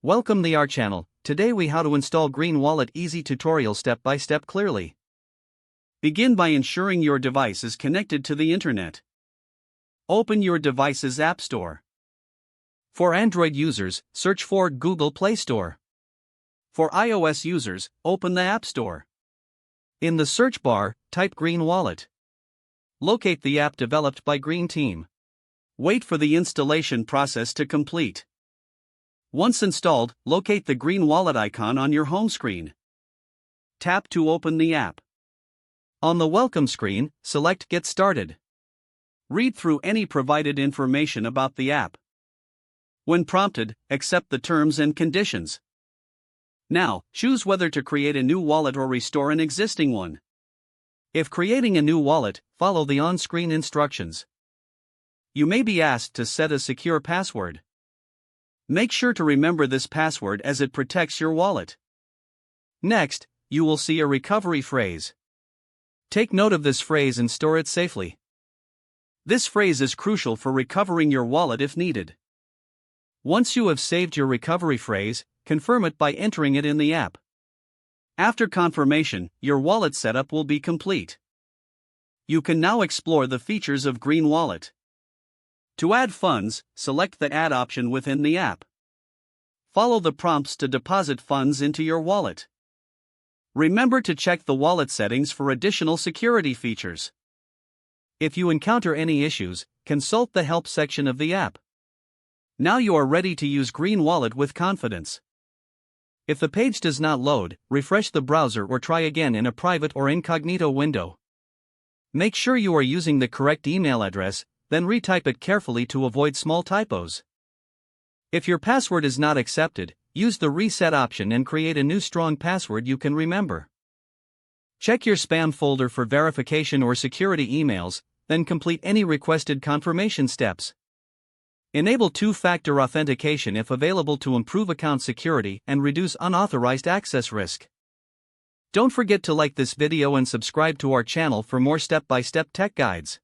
Welcome to our channel. Today we how to install Green Wallet easy tutorial step by step clearly. Begin by ensuring your device is connected to the internet. Open your device's App Store. For Android users, search for Google Play Store. For iOS users, open the App Store. In the search bar, type Green Wallet. Locate the app developed by Green Team. Wait for the installation process to complete. Once installed, locate the Green Wallet icon on your home screen. Tap to open the app. On the welcome screen, select Get Started. Read through any provided information about the app. When prompted, accept the terms and conditions. Now, choose whether to create a new wallet or restore an existing one. If creating a new wallet, follow the on-screen instructions. You may be asked to set a secure password. Make sure to remember this password as it protects your wallet. Next, you will see a recovery phrase. Take note of this phrase and store it safely. This phrase is crucial for recovering your wallet if needed. Once you have saved your recovery phrase, confirm it by entering it in the app. After confirmation, your wallet setup will be complete. You can now explore the features of Green Wallet. To add funds, select the Add option within the app. Follow the prompts to deposit funds into your wallet. Remember to check the wallet settings for additional security features. If you encounter any issues, consult the help section of the app. Now you are ready to use Green Wallet with confidence. If the page does not load, refresh the browser or try again in a private or incognito window. Make sure you are using the correct email address, then retype it carefully to avoid small typos. If your password is not accepted, use the reset option and create a new strong password you can remember. Check your spam folder for verification or security emails, then complete any requested confirmation steps. Enable two-factor authentication if available to improve account security and reduce unauthorized access risk. Don't forget to like this video and subscribe to our channel for more step-by-step tech guides.